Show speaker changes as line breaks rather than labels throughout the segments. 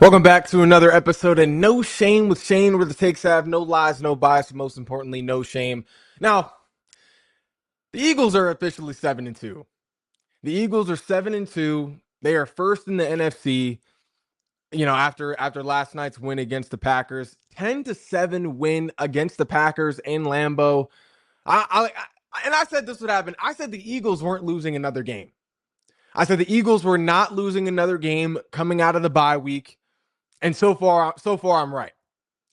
Welcome back to another episode of No Shame with Shane, where the takes have no lies, no bias, and most importantly, no shame. Now, the Eagles are officially 7-2. The Eagles are 7-2. They are first in the NFC. After last night's win against the Packers, 10-7 win against the Packers in Lambeau. I said this would happen. I said the Eagles weren't losing another game. I said the Eagles were not losing another game coming out of the bye week. And so far I'm right.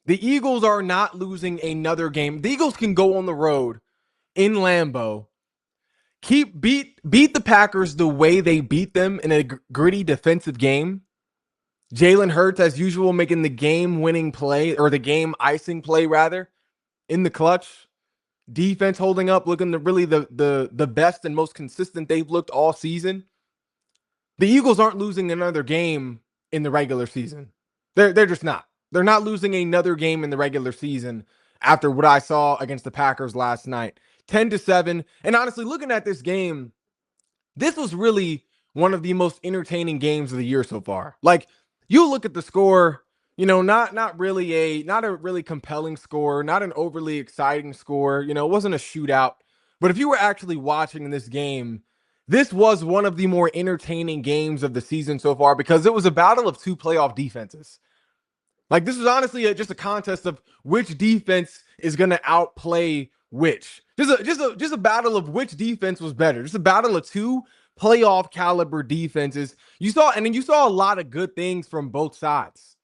The Eagles are not losing another game. The Eagles can go on the road in Lambeau, beat the Packers the way they beat them in a gritty defensive game. Jalen Hurts, as usual, making the game-winning play, or the game-icing play, rather, in the clutch. Defense holding up, looking really the best and most consistent they've looked all season. The Eagles aren't losing another game in the regular season. They're just not. They're not losing another game in the regular season after what I saw against the Packers last night. 10-7. And honestly, looking at this game, this was really one of the most entertaining games of the year so far. Like, you look at the score, not a really compelling score, not an overly exciting score. It wasn't a shootout. But if you were actually watching this game, this was one of the more entertaining games of the season so far because it was a battle of two playoff defenses. Like, this is honestly just a contest of which defense is going to outplay which. Just a battle of which defense was better. Just a battle of two playoff caliber defenses. You saw a lot of good things from both sides.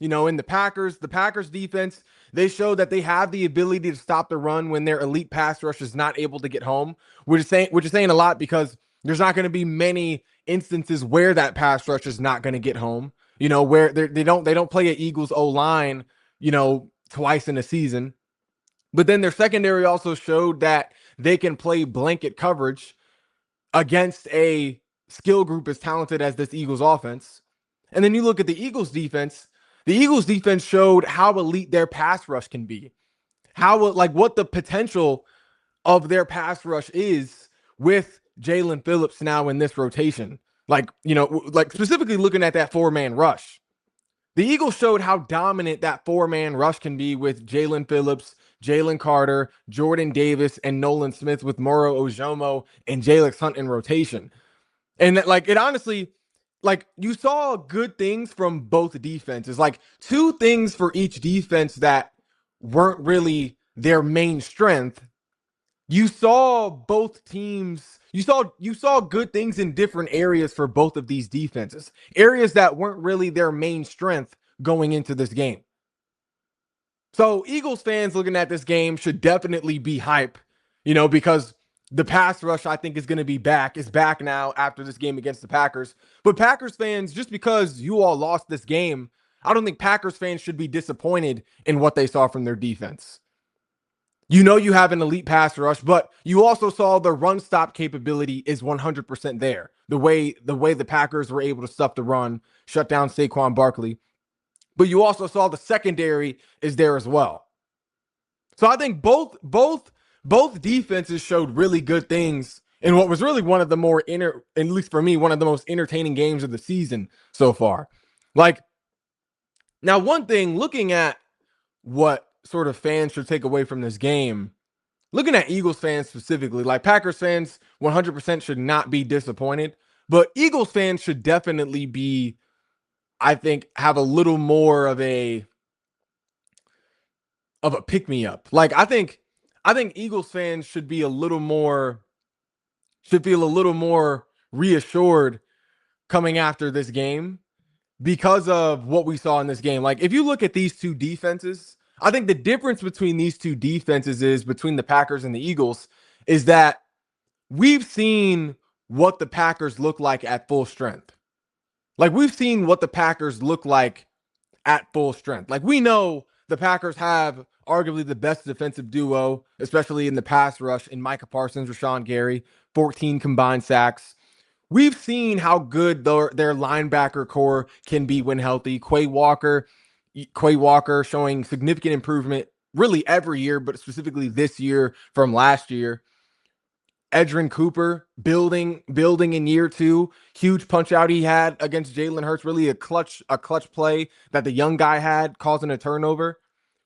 In the Packers defense, they showed that they have the ability to stop the run when their elite pass rush is not able to get home. Which is saying a lot because there's not going to be many instances where that pass rush is not going to get home. Where they don't play an Eagles O-line, twice in a season. But then their secondary also showed that they can play blanket coverage against a skill group as talented as this Eagles offense. And then you look at the Eagles defense. The Eagles defense showed how elite their pass rush can be. What the potential of their pass rush is with Jalen Phillips now in this rotation. Specifically looking at that four-man rush. The Eagles showed how dominant that four-man rush can be with Jalen Phillips, Jalen Carter, Jordan Davis, and Nolan Smith with Moro Ojomo and Jalen Hunt in rotation. And it honestly, you saw good things from both defenses. Two things for each defense that weren't really their main strength. You saw both teams. You saw good things in different areas for both of these defenses. Areas that weren't really their main strength going into this game. So Eagles fans looking at this game should definitely be hype, because the pass rush I think is going to be back. Is back now after this game against the Packers. But Packers fans, just because you all lost this game, I don't think Packers fans should be disappointed in what they saw from their defense. You have an elite pass rush, but you also saw the run stop capability is 100% there. The way the Packers were able to stuff the run, shut down Saquon Barkley. But you also saw the secondary is there as well. So I think both defenses showed really good things in what was really one of the more at least for me, one of the most entertaining games of the season so far. Now one thing, looking at what sort of fans should take away from this game, looking at Eagles fans specifically, Packers fans 100% should not be disappointed, but Eagles fans should definitely be, I think, have a little more of a pick-me-up. I think Eagles fans should feel a little more reassured coming after this game because of what we saw in this game. If you look at these two defenses, I think the difference between these two defenses is between the Packers and the Eagles is that we've seen what the Packers look like at full strength. We've seen what the Packers look like at full strength. We know the Packers have arguably the best defensive duo, especially in the pass rush, in Micah Parsons, Rashawn Gary, 14 combined sacks. We've seen how good their linebacker core can be when healthy. Quay Walker showing significant improvement really every year, but specifically this year from last year. Edgerrin Cooper building in year 2. Huge punch out he had against Jalen Hurts. Really a clutch play that the young guy had, causing a turnover.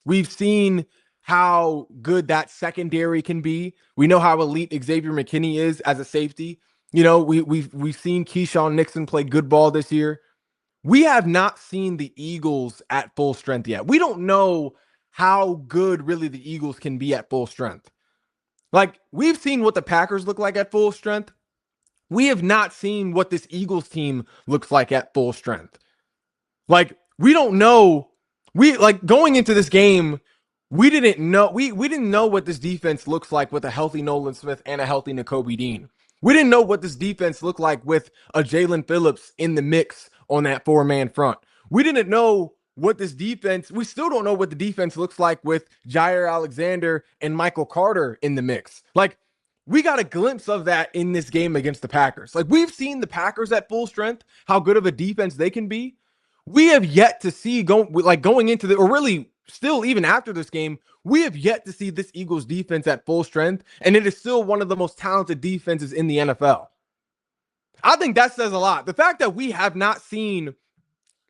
We've seen how good that secondary can be. We know how elite Xavier McKinney is as a safety. You know, we've seen Keyshawn Nixon play good ball this year. We have not seen the Eagles at full strength yet. We don't know how good really the Eagles can be at full strength. Like, we've seen what the Packers look like at full strength. We have not seen what this Eagles team looks like at full strength. Like, we don't know. Going into this game, we didn't know what this defense looks like with a healthy Nolan Smith and a healthy Nakobe Dean. We didn't know what this defense looked like with a Jaelan Phillips in the mix on that 4-man front. We didn't know what this defense, we still don't know what the defense looks like with Jaire Alexander and Michael Carter in the mix. Like, we got a glimpse of that in this game against the Packers. Like, we've seen the Packers at full strength, how good of a defense they can be. We have yet to see going into or really still even after this game, we have yet to see this Eagles defense at full strength, and it is still one of the most talented defenses in the NFL. I think that says a lot. The fact that we have not seen,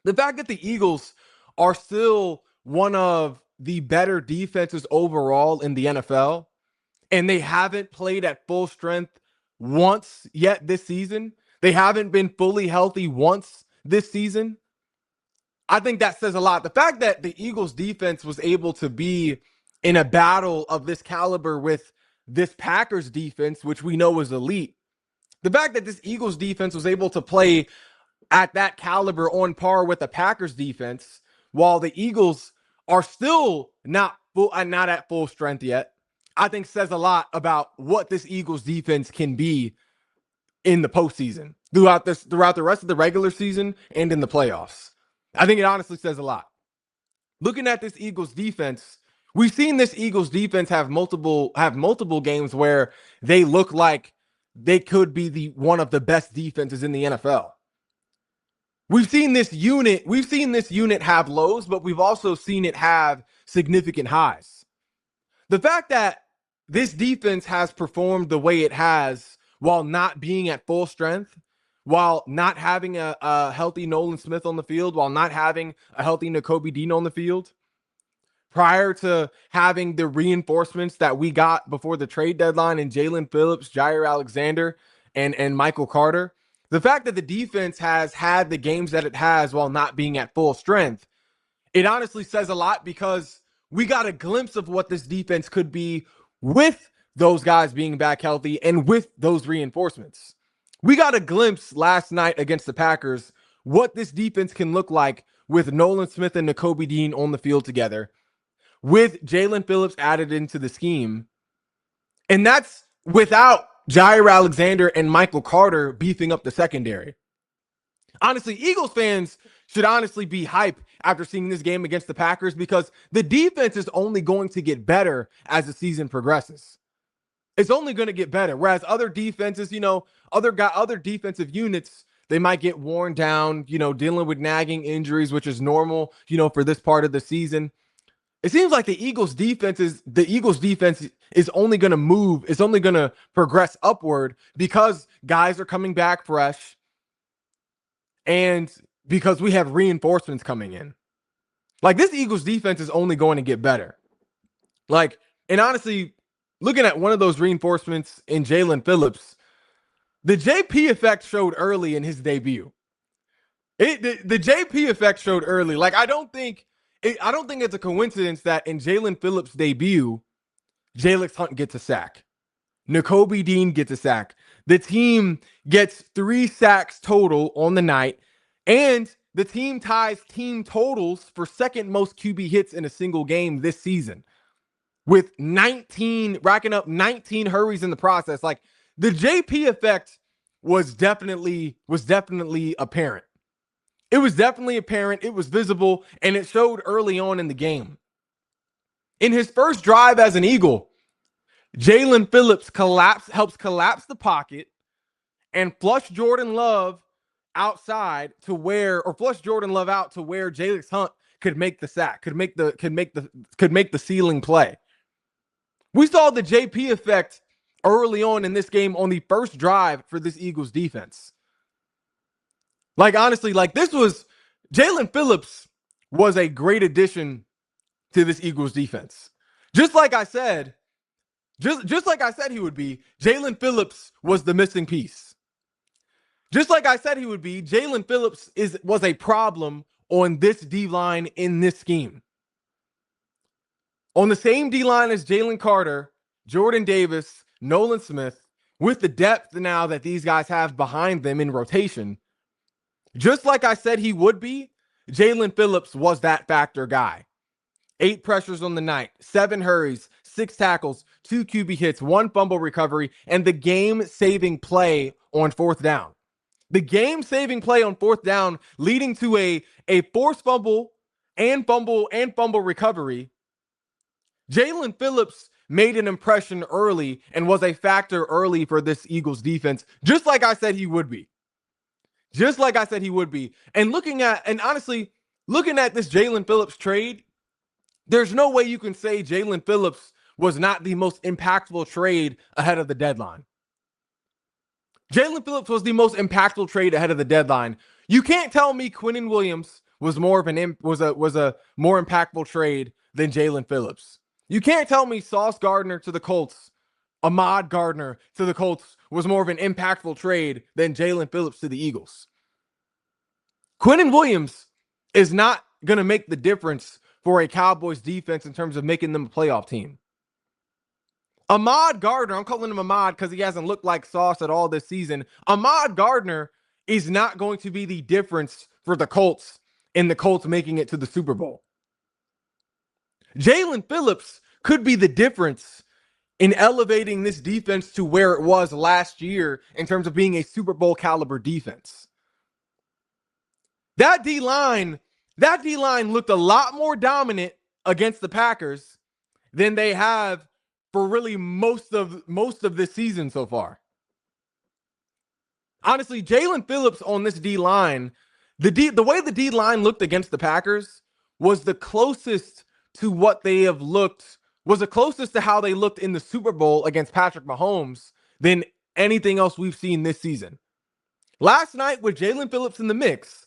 the fact that the Eagles are still one of the better defenses overall in the NFL, and they haven't played at full strength once yet this season. They haven't been fully healthy once this season. I think that says a lot. The fact that the Eagles defense was able to be in a battle of this caliber with this Packers defense, which we know is elite. The fact that this Eagles defense was able to play at that caliber on par with the Packers defense, while the Eagles are still not at full strength yet, I think says a lot about what this Eagles defense can be in the postseason, throughout the rest of the regular season and in the playoffs. I think it honestly says a lot. Looking at this Eagles defense, we've seen this Eagles defense have multiple games where they look like they could be one of the best defenses in the NFL. We've seen this unit have lows, but we've also seen it have significant highs. The fact that this defense has performed the way it has while not being at full strength, while not having a healthy Nolan Smith on the field, while not having a healthy Nakobe Dean on the field, prior to having the reinforcements that we got before the trade deadline in Jaelan Phillips, Jaire Alexander, and Michael Carter, the fact that the defense has had the games that it has while not being at full strength, it honestly says a lot, because we got a glimpse of what this defense could be with those guys being back healthy and with those reinforcements. We got a glimpse last night against the Packers what this defense can look like with Nolan Smith and Nakobe Dean on the field together, with Jaelan Phillips added into the scheme. And that's without Jaire Alexander and Michael Carter beefing up the secondary. Honestly, Eagles fans should honestly be hype after seeing this game against the Packers, because the defense is only going to get better as the season progresses. It's only going to get better. Whereas other defenses, other defensive units, they might get worn down, dealing with nagging injuries, which is normal, for this part of the season. It seems like the Eagles defense is only going to move, is only going to progress upward, because guys are coming back fresh and because we have reinforcements coming in. Like, this Eagles defense is only going to get better. Like, and honestly, looking at one of those reinforcements in Jaelan Phillips, the JP effect showed early in his debut. The JP effect showed early. Like, I don't think it's a coincidence that in Jaelan Phillips' debut, Jalyx Hunt gets a sack. Nakobe Dean gets a sack. The team gets 3 sacks total on the night, and the team ties team totals for second most QB hits in a single game this season, with racking up 19 hurries in the process. Like, the JP effect was definitely apparent. It was definitely apparent. It was visible, and it showed early on in the game. In his first drive as an Eagle, Jaelan Phillips helps collapse the pocket and flush Jordan Love outside to where Jalyx Hunt could make the sack, could make the ceiling play. We saw the JP effect early on in this game on the first drive for this Eagles defense. Like, honestly, like this was Jaelan Phillips was a great addition to this Eagles defense. Just like I said, just like I said he would be, Jaelan Phillips was the missing piece. Just like I said he would be, Jaelan Phillips was a problem on this D-line in this scheme. On the same D-line as Jalen Carter, Jordan Davis, Nolan Smith, with the depth now that these guys have behind them in rotation, just like I said he would be, Jaelan Phillips was that factor guy. 8 pressures on the night, 7 hurries, 6 tackles, 2 QB hits, 1 fumble recovery, and the game-saving play on 4th down. The game-saving play on 4th down leading to a forced fumble and fumble recovery. Jaelan Phillips made an impression early and was a factor early for this Eagles defense, just like I said he would be. Just like I said he would be. And honestly, looking at this Jaelan Phillips trade, there's no way you can say Jaelan Phillips was not the most impactful trade ahead of the deadline. Jaelan Phillips was the most impactful trade ahead of the deadline. You can't tell me Quinnen Williams was more of was a more impactful trade than Jaelan Phillips. You can't tell me Sauce Gardner to the Colts, Ahmad Gardner to the Colts was more of an impactful trade than Jaelan Phillips to the Eagles. Quinnen Williams is not going to make the difference for a Cowboys defense in terms of making them a playoff team. Ahmad Gardner, I'm calling him Ahmad because he hasn't looked like Sauce at all this season. Ahmad Gardner is not going to be the difference for the Colts in the Colts making it to the Super Bowl. Jaelan Phillips could be the difference in elevating this defense to where it was last year in terms of being a Super Bowl caliber defense. That D-line looked a lot more dominant against the Packers than they have for really most of this season so far. Honestly, Jaelan Phillips on this D-line, the way the D-line looked against the Packers was the closest to what they have looked, was the closest to how they looked in the Super Bowl against Patrick Mahomes than anything else we've seen this season. Last night with Jaelan Phillips in the mix,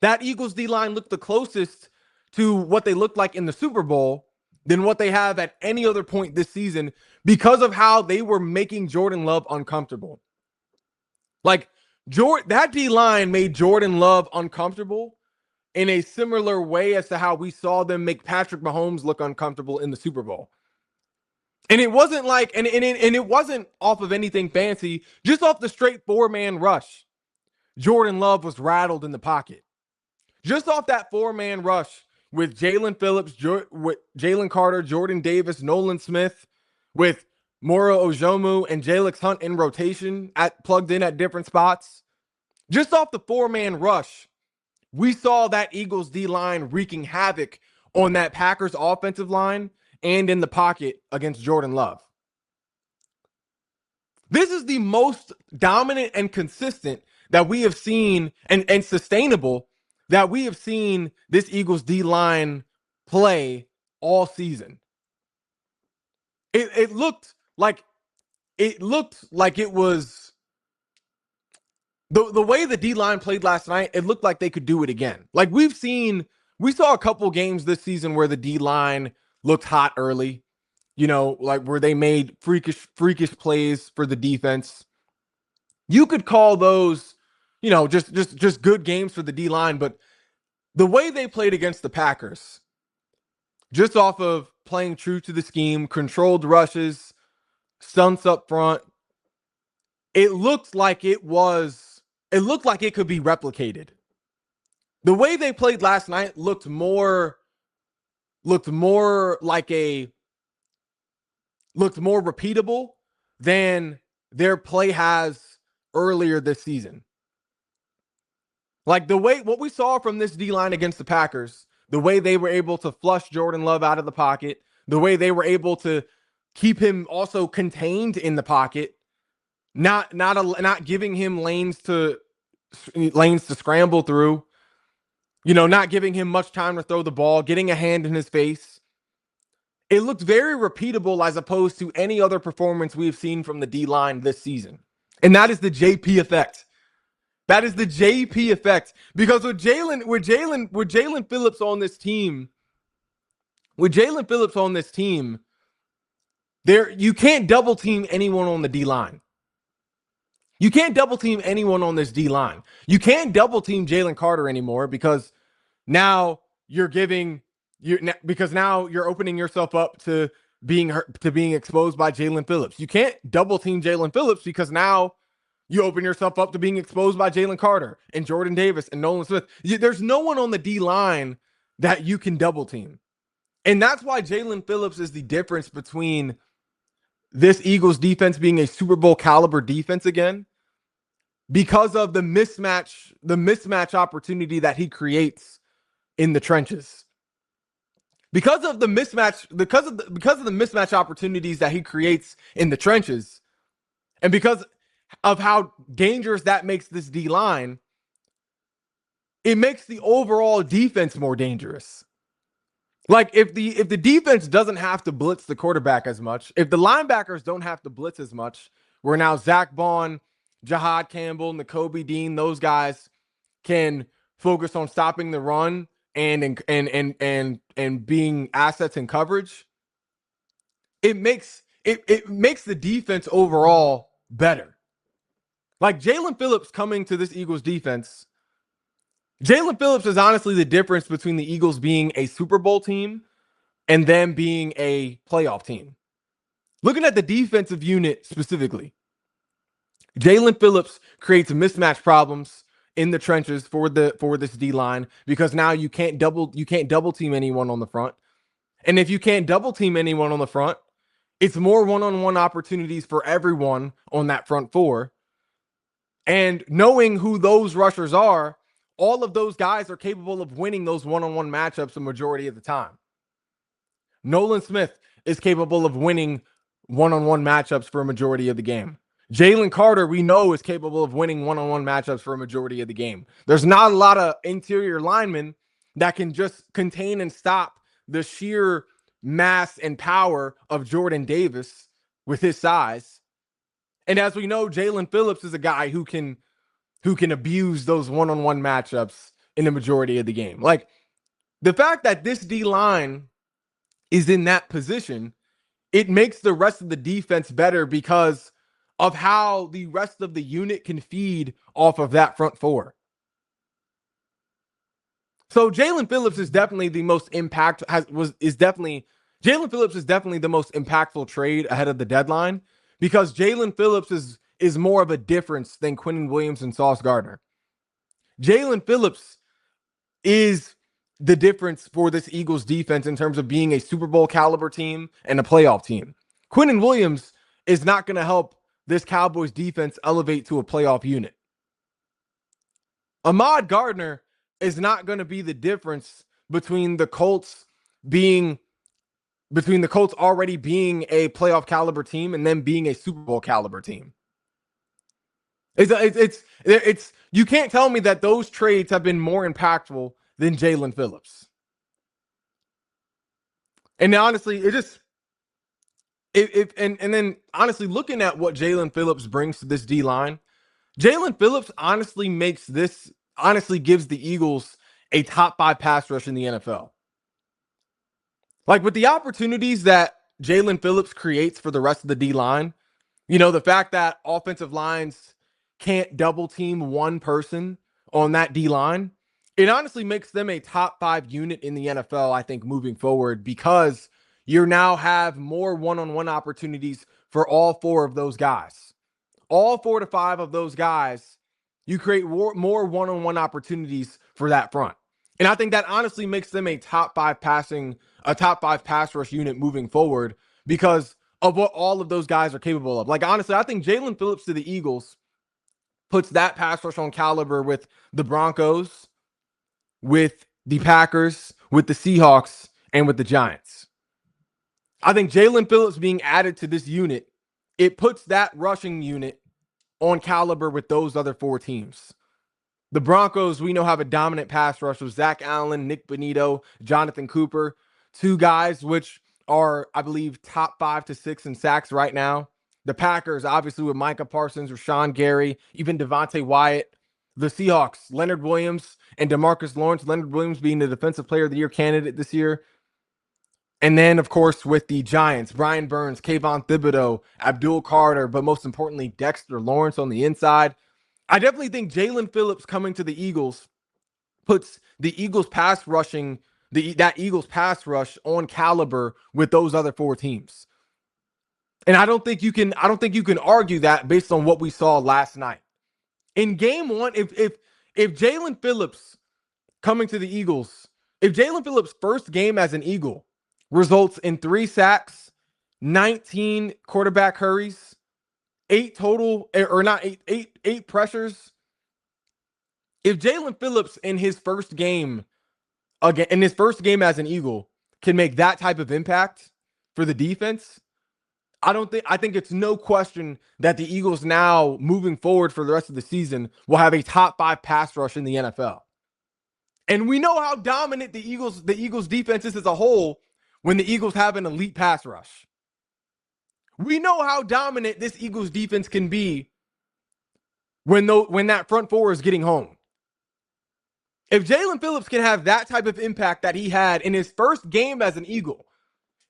that Eagles D-line looked the closest to what they looked like in the Super Bowl than what they have at any other point this season because of how they were making Jordan Love uncomfortable. Like, that D-line made Jordan Love uncomfortable in a similar way as to how we saw them make Patrick Mahomes look uncomfortable in the Super Bowl. And it wasn't like, and it wasn't off of anything fancy, just off the straight 4-man rush. Jordan Love was rattled in the pocket. Just off that 4-man rush with Jaelan Phillips, with Jalen Carter, Jordan Davis, Nolan Smith, with Moro Ojomu and Jalex Hunt in rotation plugged in at different spots. Just off the 4-man rush, we saw that Eagles D-line wreaking havoc on that Packers offensive line and in the pocket against Jordan Love. This is the most dominant and consistent that we have seen and sustainable that we have seen this Eagles D-line play all season. It looked like it was the way the D-line played last night. It looked like they could do it again. Like we saw a couple games this season where the D-line looked hot early, like where they made freakish plays for the defense. You could call those, just good games for the D-line, but the way they played against the Packers, just off of playing true to the scheme, controlled rushes, stunts up front, it looked like it could be replicated. The way they played last night looked more repeatable than their play has earlier this season. Like what we saw from this D-line against the Packers, the way they were able to flush Jordan Love out of the pocket, the way they were able to keep him also contained in the pocket, not giving him lanes to scramble through, not giving him much time to throw the ball, getting a hand in his face. It looked very repeatable as opposed to any other performance we've seen from the D-line this season. And that is the JP effect. That is the JP effect. Because with Jalen Phillips on this team, there you can't double team anyone on the D-line. You can't double team anyone on this D-line. You can't double team Jalen Carter anymore because now you're opening yourself up to being exposed by Jalen Phillips. You can't double team Jalen Phillips because now you open yourself up to being exposed by Jalen Carter and Jordan Davis and Nolan Smith. There's no one on the D-line that you can double team. And that's why Jalen Phillips is the difference between this Eagles defense being a Super Bowl caliber defense again, because of the mismatch opportunity that he creates in the trenches. Because of the mismatch opportunities that he creates in the trenches, and because of how dangerous that makes this D-line, it makes the overall defense more dangerous. Like if the defense doesn't have to blitz the quarterback as much, if the linebackers don't have to blitz as much, where now Zach Bond, Jahad Campbell, Nakobe Dean, those guys can focus on stopping the run and being assets in coverage, it makes the defense overall better. Like Jalen Phillips coming to this Eagles defense, Jalen Phillips is honestly the difference between the Eagles being a Super Bowl team and them being a playoff team. Looking at the defensive unit specifically, Jalen Phillips creates mismatch problems in the trenches for this D-line because now you can't double team anyone on the front. And if you can't double team anyone on the front, it's more one-on-one opportunities for everyone on that front four. And knowing who those rushers are, all of those guys are capable of winning those one-on-one matchups the majority of the time. Nolan Smith is capable of winning one-on-one matchups for a majority of the game. Jalen Carter, we know, is capable of winning one-on-one matchups for a majority of the game. There's not a lot of interior linemen that can just contain and stop the sheer mass and power of Jordan Davis with his size. And as we know, Jalen Phillips is a guy who can abuse those one-on-one matchups in the majority of the game. Like, the fact that this D-line is in that position, it makes the rest of the defense better because of how the rest of the unit can feed off of that front four. So Jalen Phillips is definitely the most Jalen Phillips is definitely the most impactful trade ahead of the deadline because Jalen Phillips is more of a difference than Quinnen Williams and Sauce Gardner. Jalen Phillips is the difference for this Eagles defense in terms of being a Super Bowl caliber team and a playoff team. Quinnen Williams is not going to help this Cowboys defense elevate to a playoff unit. Ahmad Gardner is not going to be the difference between the Colts already being a playoff caliber team and them being a Super Bowl caliber team. It's you can't tell me that those trades have been more impactful than Jalen Phillips. And honestly, then honestly looking at what Jalen Phillips brings to this D-line, Jalen Phillips honestly gives the Eagles a top 5 pass rush in the NFL. Like with the opportunities that Jalen Phillips creates for the rest of the D-line, the fact that offensive lines can't double team one person on that D-line, it honestly makes them a top 5 unit in the NFL, I think, moving forward, because you now have more one-on-one opportunities for all 4 of those guys. All 4 to 5 of those guys, you create more one-on-one opportunities for that front. And I think that honestly makes them a top 5 pass rush unit moving forward because of what all of those guys are capable of. Like, honestly, I think Jalen Phillips to the Eagles puts that pass rush on caliber with the Broncos, with the Packers, with the Seahawks, and with the Giants. I think Jalen Phillips being added to this unit, it puts that rushing unit on caliber with those other 4 teams. The Broncos, we know, have a dominant pass rush with Zach Allen, Nick Bonito, Jonathan Cooper, 2 guys which are, I believe, top 5 to 6 in sacks right now. The Packers, obviously, with Micah Parsons, Rashawn Gary, even Devontae Wyatt. The Seahawks, Leonard Williams and DeMarcus Lawrence. Leonard Williams being the Defensive Player of the Year candidate this year. And then, of course, with the Giants, Brian Burns, Kayvon Thibodeau, Abdul Carter, but most importantly, Dexter Lawrence on the inside. I definitely think Jaelan Phillips coming to the Eagles puts the Eagles pass rushing, that Eagles pass rush on caliber with those other 4 teams. And I don't think you can argue that based on what we saw last night. In game 1, if Jaelan Phillips coming to the Eagles, if Jaelan Phillips' first game as an Eagle results in 3 sacks, 19 quarterback hurries, 8 total, or not 8 pressures. If Jaelan Phillips in his first game as an Eagle can make that type of impact for the defense, I think it's no question that the Eagles now moving forward for the rest of the season will have a top 5 pass rush in the NFL. And we know how dominant the Eagles defense is as a whole when the Eagles have an elite pass rush. We know how dominant this Eagles defense can be when that front 4 is getting home. If Jaelan Phillips can have that type of impact that he had in his first game as an Eagle,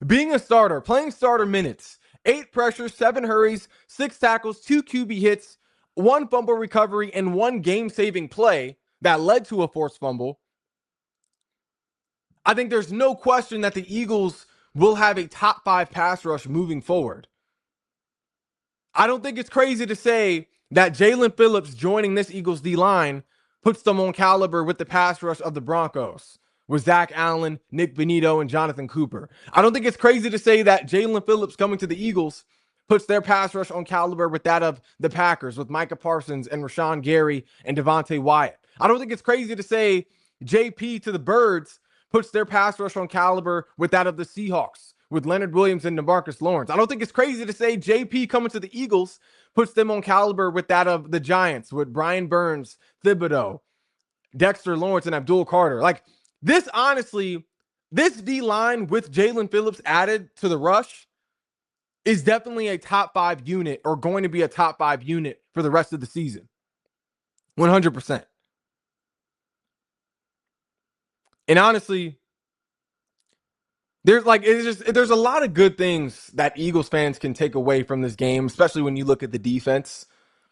being a starter, playing starter minutes, 8 pressures, 7 hurries, 6 tackles, 2 QB hits, 1 fumble recovery, and 1 game-saving play that led to a forced fumble, I think there's no question that the Eagles will have a top 5 pass rush moving forward. I don't think it's crazy to say that Jaelan Phillips joining this Eagles D-line puts them on caliber with the pass rush of the Broncos, with Zach Allen, Nick Bonitto, and Jonathan Cooper. I don't think it's crazy to say that Jaelan Phillips coming to the Eagles puts their pass rush on caliber with that of the Packers, with Micah Parsons and Rashawn Gary and Devontae Wyatt. I don't think it's crazy to say JP to the Birds puts their pass rush on caliber with that of the Seahawks, with Leonard Williams and DeMarcus Lawrence. I don't think it's crazy to say JP coming to the Eagles puts them on caliber with that of the Giants, with Brian Burns, Thibodeau, Dexter Lawrence, and Abdul Carter. Like, this, honestly, this D-line with Jaelan Phillips added to the rush is definitely a top 5 unit, or going to be a top 5 unit for the rest of the season. 100%. And honestly, there's a lot of good things that Eagles fans can take away from this game, especially when you look at the defense.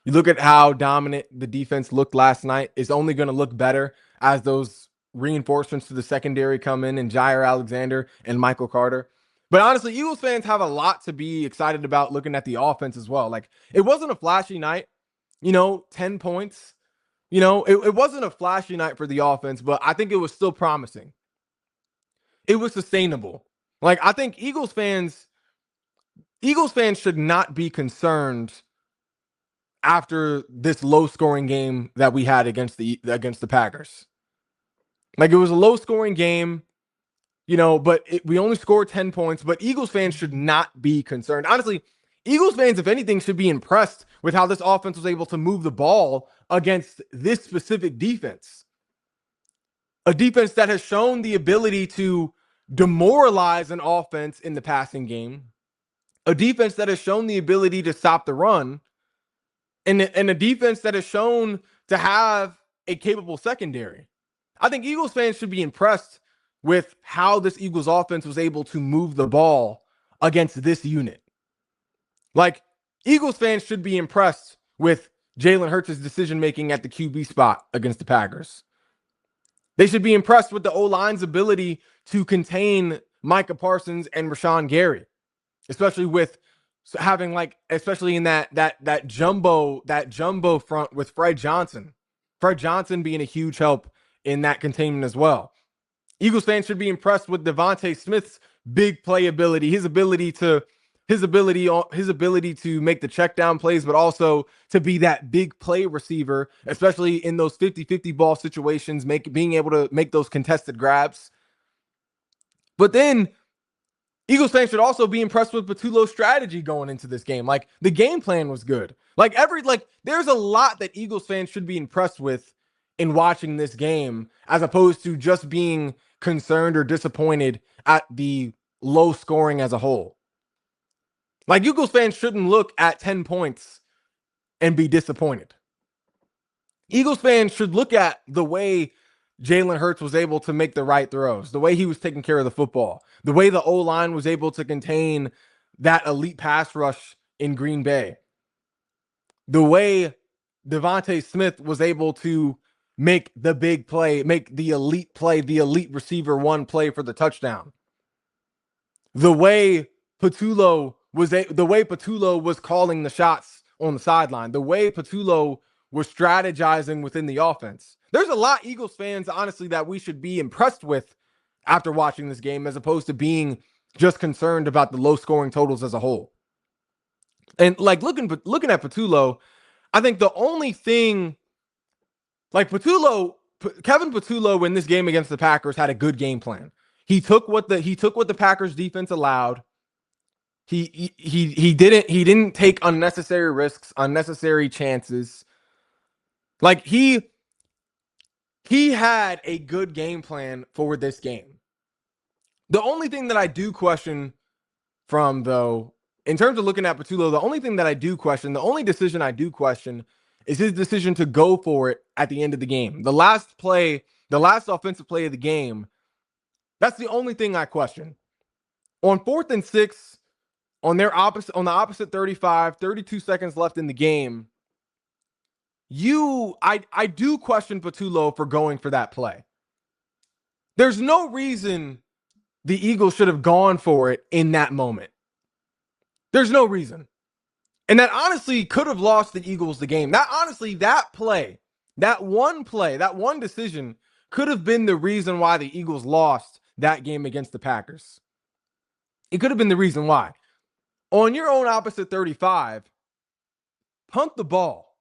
You look at how dominant the defense looked last night. It's only going to look better as those reinforcements to the secondary come in, and Jaire Alexander and Michael Carter. But honestly, Eagles fans have a lot to be excited about looking at the offense as well. Like, it wasn't a flashy night, 10 points. It wasn't a flashy night for the offense, but I think it was still promising. It was sustainable. Like, I think Eagles fans should not be concerned after this low-scoring game that we had against the Packers. Like, it was a low-scoring game, but we only scored 10 points. But Eagles fans should not be concerned. Honestly, Eagles fans, if anything, should be impressed with how this offense was able to move the ball against this specific defense. A defense that has shown the ability to demoralize an offense in the passing game. A defense that has shown the ability to stop the run. And a defense that has shown to have a capable secondary. I think Eagles fans should be impressed with how this Eagles offense was able to move the ball against this unit. Like, Eagles fans should be impressed with Jalen Hurts' decision-making at the QB spot against the Packers. They should be impressed with the O-line's ability to contain Micah Parsons and Rashawn Gary, especially in that jumbo front with Fred Johnson. Fred Johnson being a huge help in that containment as well. Eagles fans should be impressed with Devontae Smith's big play ability, his ability to make the check down plays, but also to be that big play receiver, especially in those 50-50 ball situations, being able to make those contested grabs. But then Eagles fans should also be impressed with Patulo's strategy going into this game. Like, the game plan was good. There's a lot that Eagles fans should be impressed with in watching this game, as opposed to just being concerned or disappointed at the low scoring as a whole. Like, Eagles fans shouldn't look at 10 points and be disappointed. Eagles fans should look at the way Jalen Hurts was able to make the right throws, the way he was taking care of the football, the way the O-line was able to contain that elite pass rush in Green Bay, the way Devontae Smith was able to make the big play, make the elite play, the elite receiver one play for the touchdown. The way Patullo was calling the shots on the sideline, the way Patullo was strategizing within the offense. There's a lot Eagles fans, honestly, that we should be impressed with after watching this game, as opposed to being just concerned about the low scoring totals as a whole. And like looking at Patullo, I think the only thing, like Kevin Patullo in this game against the Packers had a good game plan. He took what the Packers defense allowed. He didn't take unnecessary risks, unnecessary chances. Like he had a good game plan for this game. The only thing that I do question from, though, in terms of looking at Patullo, the only thing that I do question, the only decision I do question is his decision to go for it at the end of the game. The last offensive play of the game, that's the only thing I question. On 4th and 6, on the opposite 35, 32 seconds left in the game, I do question Patullo for going for that play. There's no reason the Eagles should have gone for it in that moment. There's no reason. And that honestly could have lost the Eagles the game. That one decision could have been the reason why the Eagles lost that game against the Packers. It could have been the reason why. On your own opposite 35, punt the ball.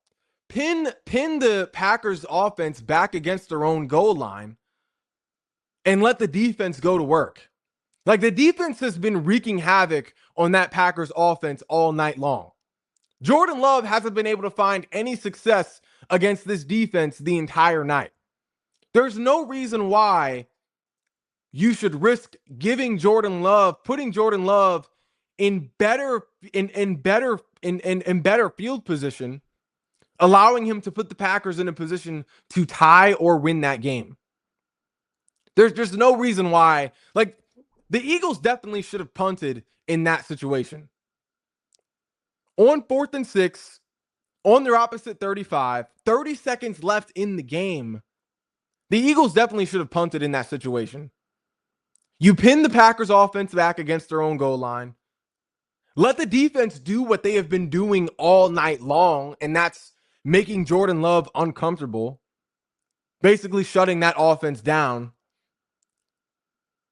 Pin the Packers offense back against their own goal line and let the defense go to work. Like, the defense has been wreaking havoc on that Packers offense all night long. Jordan Love hasn't been able to find any success against this defense the entire night. There's no reason why you should risk putting Jordan Love in better field position, allowing him to put the Packers in a position to tie or win that game. There's just no reason why. Like, the Eagles definitely should have punted in that situation. On 4th and 6, on their opposite 35, 30 seconds left in the game, the Eagles definitely should have punted in that situation. You pin the Packers offense back against their own goal line. Let the defense do what they have been doing all night long, and that's making Jordan Love uncomfortable, basically shutting that offense down.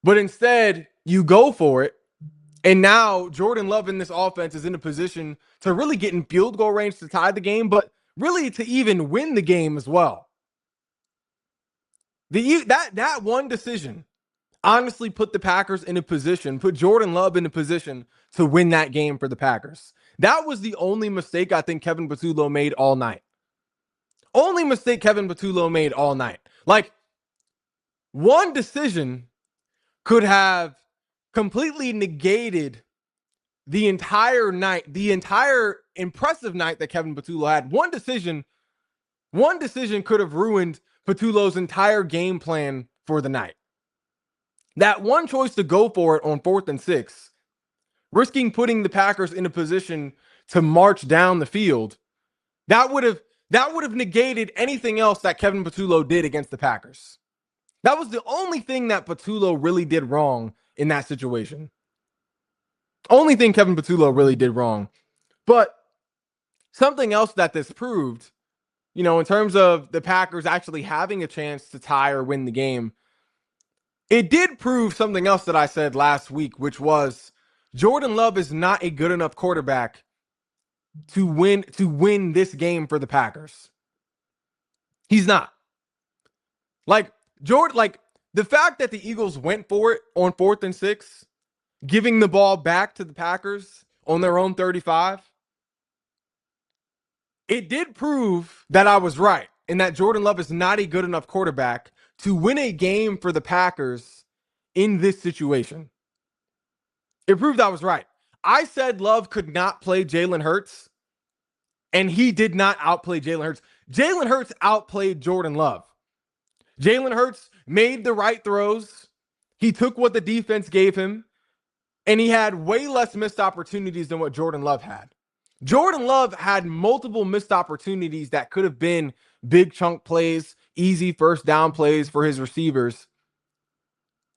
But instead, you go for it, and now Jordan Love in this offense is in a position to really get in field goal range to tie the game, but really to even win the game as well. That one decision honestly put the Packers in a position, put Jordan Love in a position to win that game for the Packers. That was the only mistake I think Kevin Patullo made all night. Only mistake Kevin Patullo made all night. Like, one decision could have completely negated the entire night, the entire impressive night that Kevin Patullo had. One decision could have ruined Patullo's entire game plan for the night. That one choice to go for it on 4th and 6, risking putting the Packers in a position to march down the field, that would have negated anything else that Kevin Patullo did against the Packers. That was the only thing that Patullo really did wrong in that situation. Only thing Kevin Patullo really did wrong. But something else that this proved, in terms of the Packers actually having a chance to tie or win the game, it did prove something else that I said last week, which was Jordan Love is not a good enough quarterback to win this game for the Packers. He's not. Like, the fact that the Eagles went for it on 4th and 6, giving the ball back to the Packers on their own 35, it did prove that I was right and that Jordan Love is not a good enough quarterback to win a game for the Packers in this situation. It proved I was right. I said Love could not play Jalen Hurts, and he did not outplay Jalen Hurts. Jalen Hurts outplayed Jordan Love. Jalen Hurts made the right throws. He took what the defense gave him, and he had way less missed opportunities than what Jordan Love had. Jordan Love had multiple missed opportunities that could have been big chunk plays, easy first down plays for his receivers.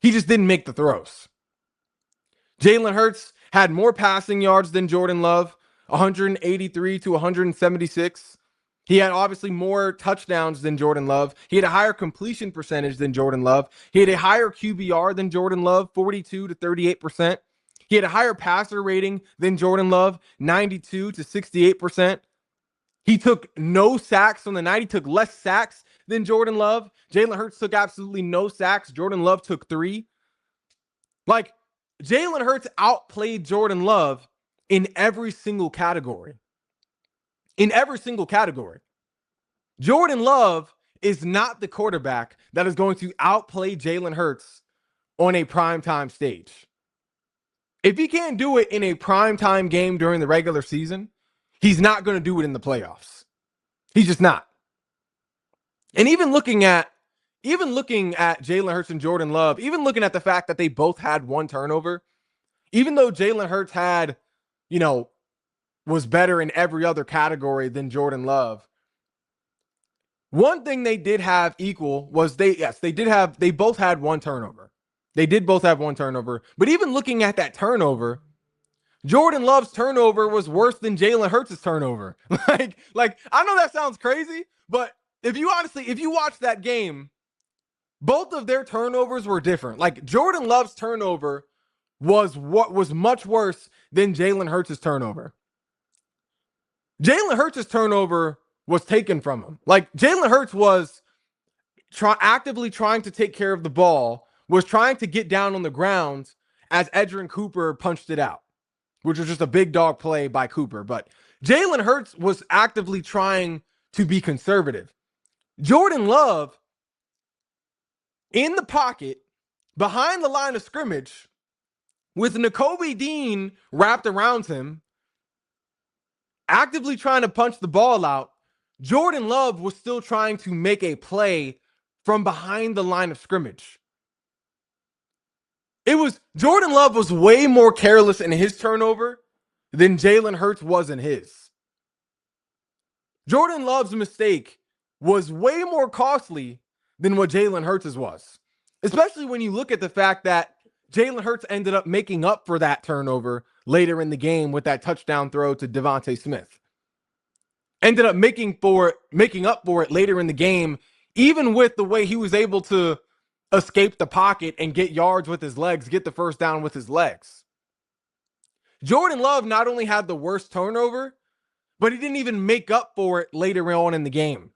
He just didn't make the throws. Jalen Hurts had more passing yards than Jordan Love, 183 to 176. He had obviously more touchdowns than Jordan Love. He had a higher completion percentage than Jordan Love. He had a higher QBR than Jordan Love, 42 to 38%. He had a higher passer rating than Jordan Love, 92 to 68%. He took no sacks on the night. He took less sacks than Jordan Love. Jalen Hurts took absolutely no sacks. Jordan Love took 3. Like, Jalen Hurts outplayed Jordan Love in every single category. In every single category. Jordan Love is not the quarterback that is going to outplay Jalen Hurts on a primetime stage. If he can't do it in a primetime game during the regular season, he's not going to do it in the playoffs. He's just not. And even looking at Jalen Hurts and Jordan Love, even looking at the fact that they both had 1 turnover, even though Jalen Hurts had, was better in every other category than Jordan Love, one thing they did have equal was they both had 1 turnover. They did both have 1 turnover. But even looking at that turnover, Jordan Love's turnover was worse than Jalen Hurts' turnover. like I know that sounds crazy, but if you watch that game, both of their turnovers were different. Like, Jordan Love's turnover was much worse than Jalen Hurts' turnover. Jalen Hurts' turnover was taken from him. Like, Jalen Hurts was actively trying to take care of the ball, was trying to get down on the ground as Edgerrin Cooper punched it out, which was just a big dog play by Cooper. But Jalen Hurts was actively trying to be conservative. Jordan Love, in the pocket, behind the line of scrimmage, with Nakobe Dean wrapped around him, actively trying to punch the ball out, Jordan Love was still trying to make a play from behind the line of scrimmage. Jordan Love was way more careless in his turnover than Jalen Hurts was in his. Jordan Love's mistake was way more costly than what Jalen Hurts' was. Especially when you look at the fact that Jalen Hurts ended up making up for that turnover later in the game with that touchdown throw to Devontae Smith. Ended up making up for it later in the game, even with the way he was able to escape the pocket and get yards with his legs, get the first down with his legs. Jordan Love not only had the worst turnover, but he didn't even make up for it later on in the game.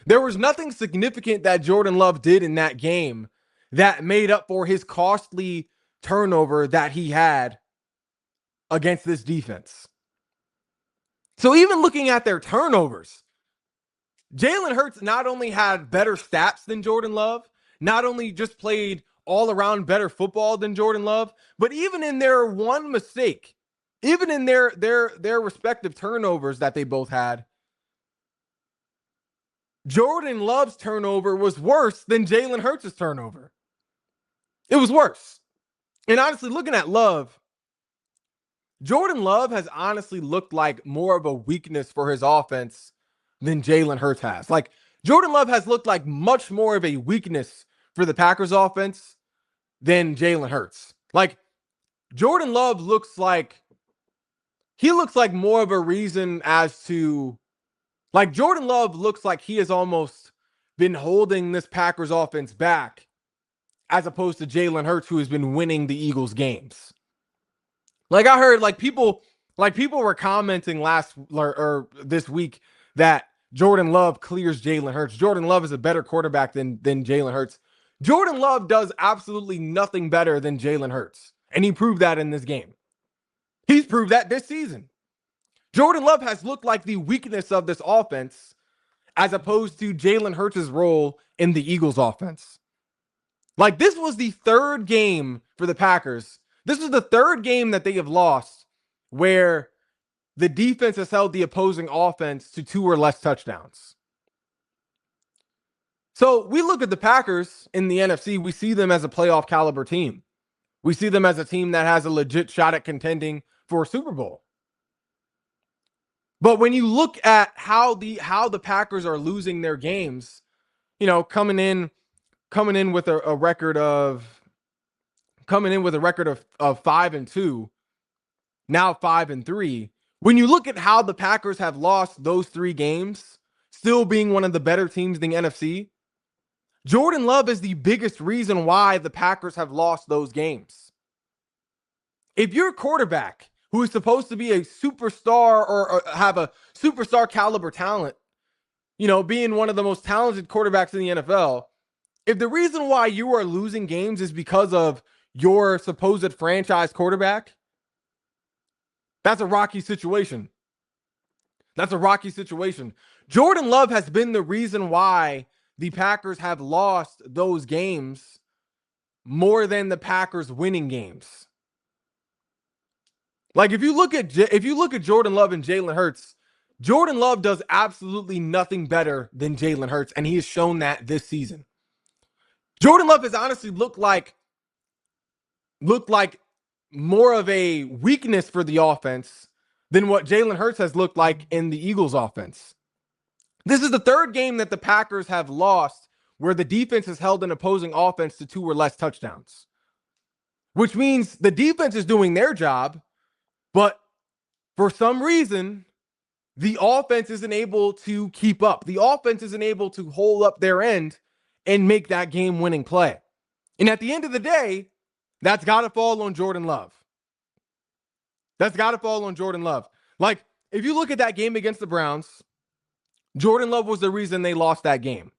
There was nothing significant that Jordan Love did in that game that made up for his costly turnover that he had against this defense. So even looking at their turnovers, Jalen Hurts not only had better stats than Jordan Love, not only just played all around better football than Jordan Love, but even in their one mistake, even in their respective turnovers that they both had, Jordan Love's turnover was worse than Jalen Hurts' turnover. It was worse. And honestly, looking at Love, Jordan Love has honestly looked like more of a weakness for his offense than Jalen Hurts has. Like, Jordan Love has looked like much more of a weakness for the Packers offense than Jalen Hurts. Like, Jordan Love looks like more of a reason as to, like, Jordan Love looks like he has almost been holding this Packers offense back, as opposed to Jalen Hurts, who has been winning the Eagles games. Like, I heard people were commenting this week that Jordan Love clears Jalen Hurts. Jordan Love is a better quarterback than Jalen Hurts. Jordan Love does absolutely nothing better than Jalen Hurts, and he proved that in this game. He's proved that this season. Jordan Love has looked like the weakness of this offense, as opposed to Jalen Hurts' role in the Eagles offense. Like, this was the third game for the Packers. This was the third game that they have lost where the defense has held the opposing offense to 2 or less touchdowns. So we look at the Packers in the NFC, we see them as a playoff caliber team. We see them as a team that has a legit shot at contending for a Super Bowl. But when you look at how the Packers are losing their games, you know, coming in with a record of 5-2, now 5-3. When you look at how the Packers have lost those 3 games, still being one of the better teams in the NFC, Jordan Love is the biggest reason why the Packers have lost those games. If you're a quarterback who is supposed to be a superstar or have a superstar caliber talent, you know, being one of the most talented quarterbacks in the NFL, if the reason why you are losing games is because of your supposed franchise quarterback, that's a rocky situation. That's a rocky situation. Jordan Love has been the reason why the Packers have lost those games more than the Packers winning games. Like, if you look at Jordan Love and Jalen Hurts, Jordan Love does absolutely nothing better than Jalen Hurts, and he has shown that this season. Jordan Love has honestly looked like more of a weakness for the offense than what Jalen Hurts has looked like in the Eagles offense. This is the third game that the Packers have lost where the defense has held an opposing offense to 2 or less touchdowns, which means the defense is doing their job, but for some reason, the offense isn't able to keep up. The offense isn't able to hold up their end and make that game-winning play. And at the end of the day, that's got to fall on Jordan Love. That's got to fall on Jordan Love. Like, if you look at that game against the Browns, Jordan Love was the reason they lost that game.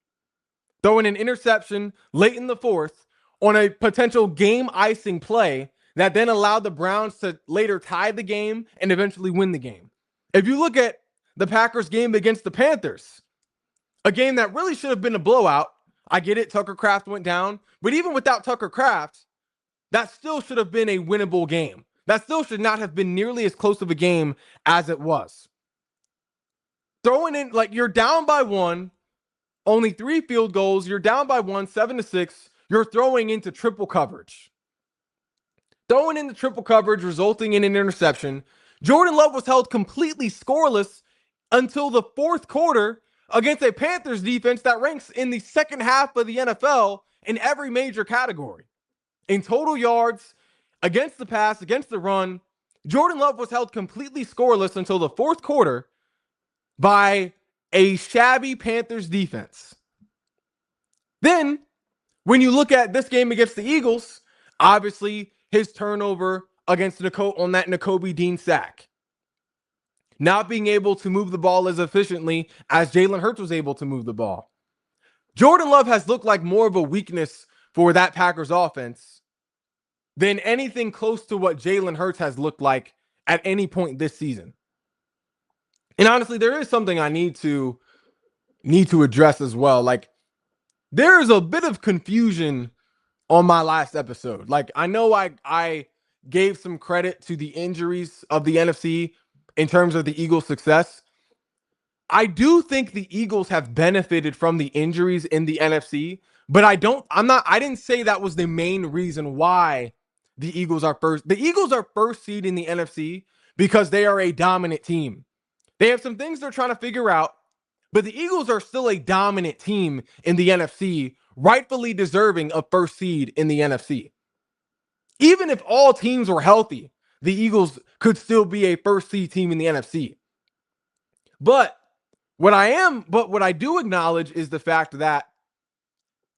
Throwing an interception late in the fourth on a potential game-icing play that then allowed the Browns to later tie the game and eventually win the game. If you look at the Packers game against the Panthers, a game that really should have been a blowout. I get it, Tucker Kraft went down, but even without Tucker Kraft, that still should have been a winnable game. That still should not have been nearly as close of a game as it was. Throwing in, like, you're down by 1, only 3 field goals, you're down by 1, 7-6, you're throwing into triple coverage. Throwing into triple coverage, resulting in an interception. Jordan Love was held completely scoreless until the fourth quarter against a Panthers defense that ranks in the second half of the NFL in every major category. In total yards, against the pass, against the run, Jordan Love was held completely scoreless until the fourth quarter by a shabby Panthers defense. Then, when you look at this game against the Eagles, obviously his turnover against on that Nakobe Dean sack. Not being able to move the ball as efficiently as Jalen Hurts was able to move the ball. Jordan Love has looked like more of a weakness for that Packers offense than anything close to what Jalen Hurts has looked like at any point this season. And honestly, there is something I need to address as well. Like, there is a bit of confusion on my last episode. Like, I know I gave some credit to the injuries of the NFC in terms of the Eagles' success. I do think the Eagles have benefited from the injuries in the NFC, but I didn't say that was the main reason why the Eagles are first. The Eagles are first seed in the NFC because they are a dominant team. They have some things they're trying to figure out, but the Eagles are still a dominant team in the NFC, rightfully deserving of first seed in the NFC. Even if all teams were healthy, the Eagles could still be a first seed team in the NFC. But what I do acknowledge is the fact that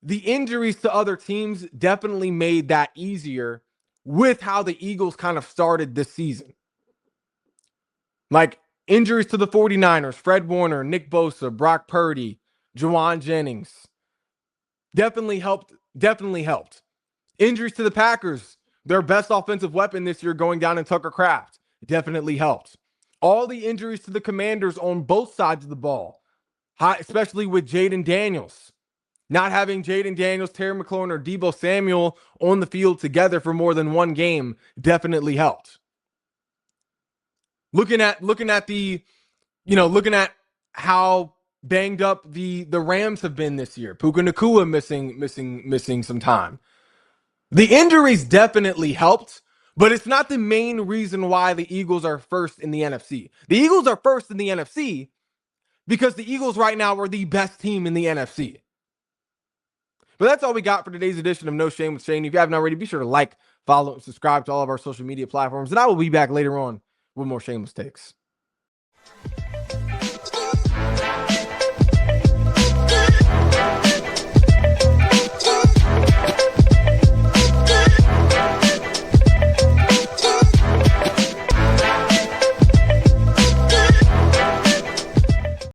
the injuries to other teams definitely made that easier with how the Eagles kind of started this season. Like, injuries to the 49ers, Fred Warner, Nick Bosa, Brock Purdy, Juwan Jennings. Definitely helped. Injuries to the Packers, their best offensive weapon this year going down in Tucker Kraft. Definitely helped. All the injuries to the Commanders on both sides of the ball, especially with Jaden Daniels, Not having Jaden Daniels, Terry McLaurin, or Deebo Samuel on the field together for more than one game definitely helped. Looking at how banged up the Rams have been this year. Puka Nacua missing some time. The injuries definitely helped, but it's not the main reason why the Eagles are first in the NFC. The Eagles are first in the NFC because the Eagles right now are the best team in the NFC. But that's all we got for today's edition of No Shame with Shane. If you haven't already, be sure to like, follow, and subscribe to all of our social media platforms. And I will be back later on with more shameless takes.